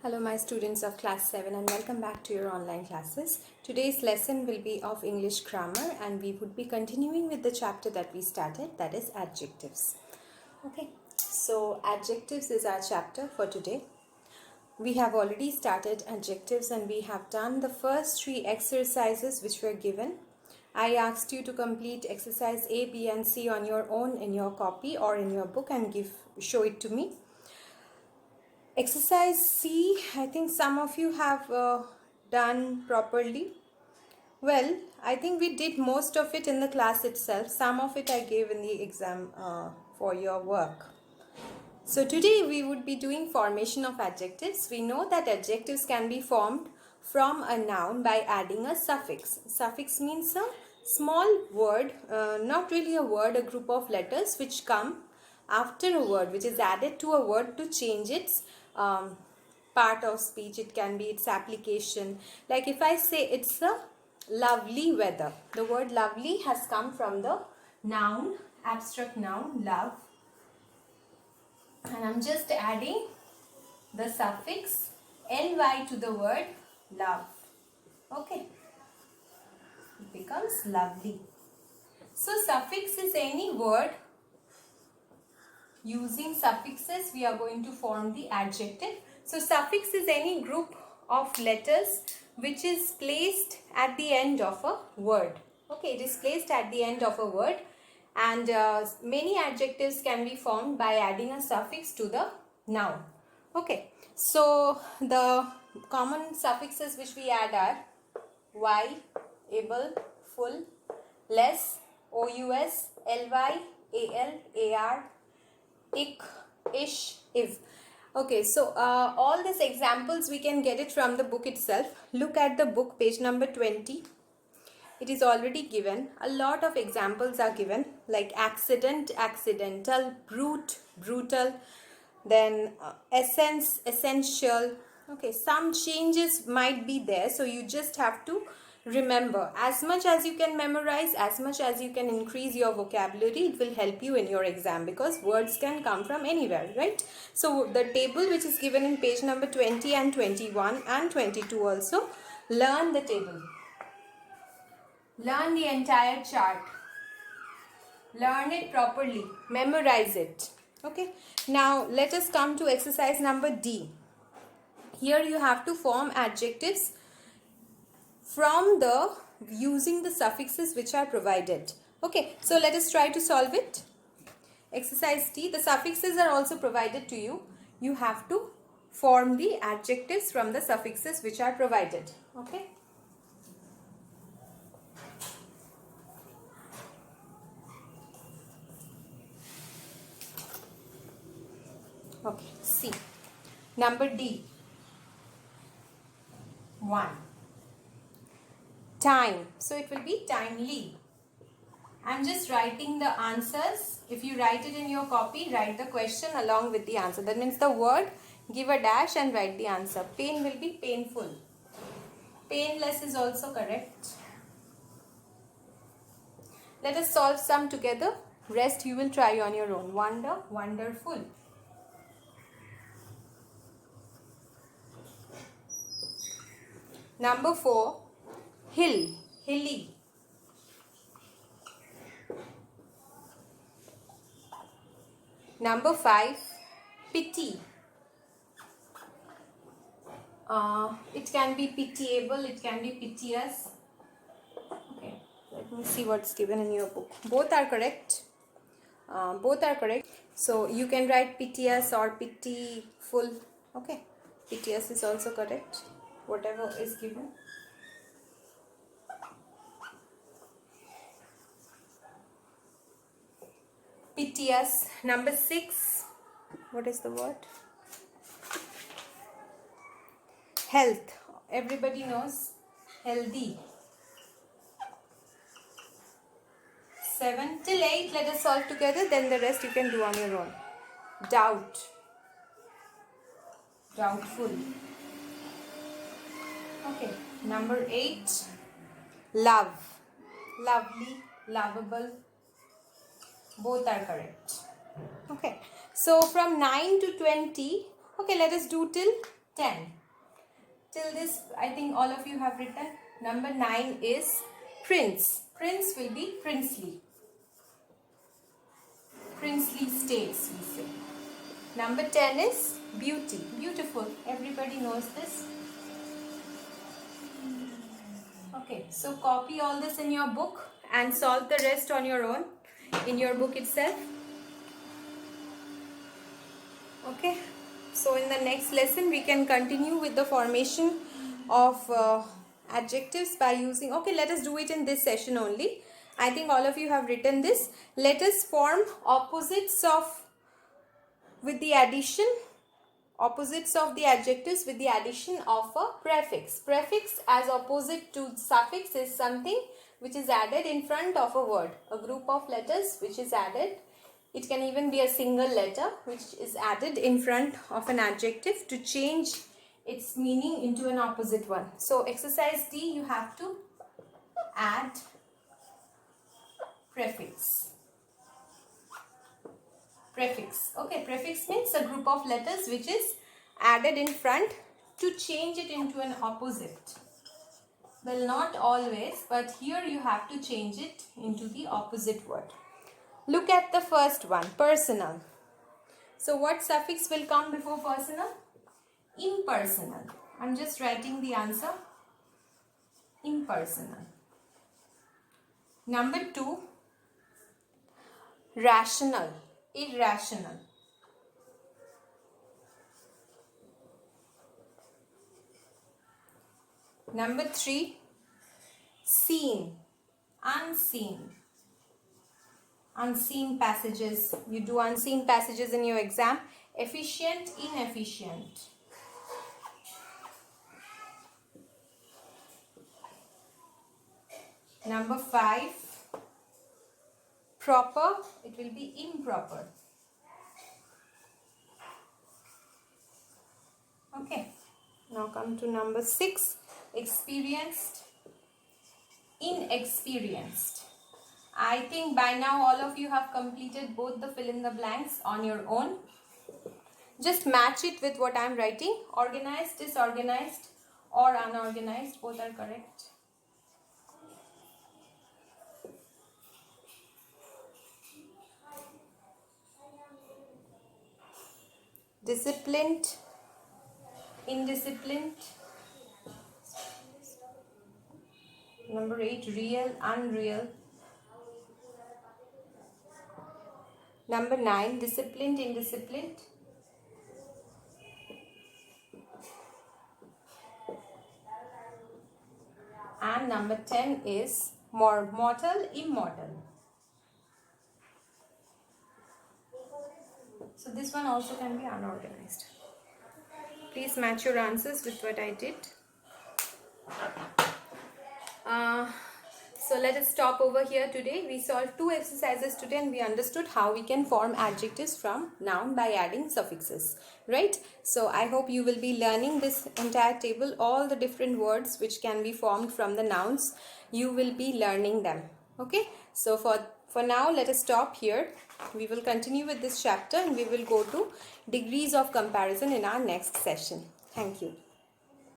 Hello my students of class 7 and welcome back to your online classes. Today's lesson will be of English grammar and we would be continuing with the chapter that we started, that is adjectives. Okay, so adjectives is our chapter for today. We have already started adjectives and we have done the first 3 exercises which were given. I asked you to complete exercise A, B and C on your own in your copy or in your book and show it to me. Exercise C, I think some of you have done properly. Well, I think we did most of it in the class itself. Some of it I gave in the exam for your work. So today we would be doing formation of adjectives. We know that adjectives can be formed from a noun by adding a suffix. Suffix means a small word, not really a word, a group of letters which come after a word, which is added to a word to change its part of speech. It can be its application. Like if I say it's a lovely weather, the word lovely has come from the noun, abstract noun, love. And I'm just adding the suffix ly to the word love. Okay. It becomes lovely. So suffix is any word. Using suffixes we are going to form the adjective. So suffix is any group of letters which is placed at the end of a word. Okay, it is placed at the end of a word. And many adjectives can be formed by adding a suffix to the noun. Okay, so the common suffixes which we add are y, able, full, less, ous, ly, al, ar, ik, ish, if. Okay, so all these examples we can get it from the book itself. Look at the book, page number 20. It is already given. A lot of examples are given, like accident, accidental, brute, brutal, then essence, essential. Okay, some changes might be there, so you just have to remember. As much as you can memorize, as much as you can increase your vocabulary, it will help you in your exam because words can come from anywhere, right? So the table which is given in page number 20 and 21 and 22 also, learn the table. Learn the entire chart. Learn it properly. Memorize it. Okay. Now let us come to exercise number D. Here you have to form adjectives from using the suffixes which are provided. Okay. So let us try to solve it. Exercise D. The suffixes are also provided to you. You have to form the adjectives from the suffixes which are provided. Okay. Okay, C. Number D. 1. Time. So it will be timely. I'm just writing the answers. If you write it in your copy, write the question along with the answer. That means the word, give a dash and write the answer. Pain will be painful. Painless is also correct. Let us solve some together. Rest you will try on your own. Wonder, wonderful. Number 4, hill, hilly. Number 5, pity. It can be pitiable, it can be piteous. Okay, let me see what's given in your book. Both are correct. Both are correct. So you can write piteous or pitiful. Okay, piteous is also correct. Whatever is given. Piteous. Number 6. What is the word? Health. Everybody knows healthy. 7 till 8. Let us solve together. Then the rest you can do on your own. Doubt. Doubtful. Okay. Number 8. Love. Lovely. Lovable. Both are correct. Okay. So from 9 to 20. Okay, let us do till 10. Till this, I think all of you have written. Number 9 is prince. Prince will be princely. Princely states, we say. Number 10 is beauty. Beautiful. Everybody knows this. Okay, so copy all this in your book and solve the rest on your own in your book itself. Okay, so in the next lesson we can continue with the formation of adjectives by using, okay, let us do it in this session only. I think all of you have written this. Let us form opposites of the adjectives with the addition of a prefix. Prefix as opposite to suffix is something which is added in front of a word. A group of letters which is added. It can even be a single letter which is added in front of an adjective to change its meaning into an opposite one. So exercise D, you have to add prefix. Prefix. Okay, prefix means a group of letters which is added in front to change it into an opposite. Well, not always, but here you have to change it into the opposite word. Look at the first one, personal. So what suffix will come before personal? Impersonal. I'm just writing the answer. Impersonal. Number 2, rational. Irrational. Number 3, seen. Unseen. Unseen passages. You do unseen passages in your exam. Efficient, inefficient. Number 5, proper. It will be improper. Okay. Now come to number 6, experienced, inexperienced. I think by now all of you have completed both the fill in the blanks on your own. Just match it with what I am writing. Organized, disorganized or unorganized, both are correct. Disciplined, indisciplined. Number 8, real, unreal. Number 9, disciplined, indisciplined. And number 10 is mortal, immortal. So this one also can be unorganized. Please match your answers with what I did. So let us stop over here today. We solved 2 exercises today and we understood how we can form adjectives from noun by adding suffixes. Right? So I hope you will be learning this entire table, all the different words which can be formed from the nouns. You will be learning them. Okay? So for now, let us stop here. We will continue with this chapter and we will go to degrees of comparison in our next session. Thank you.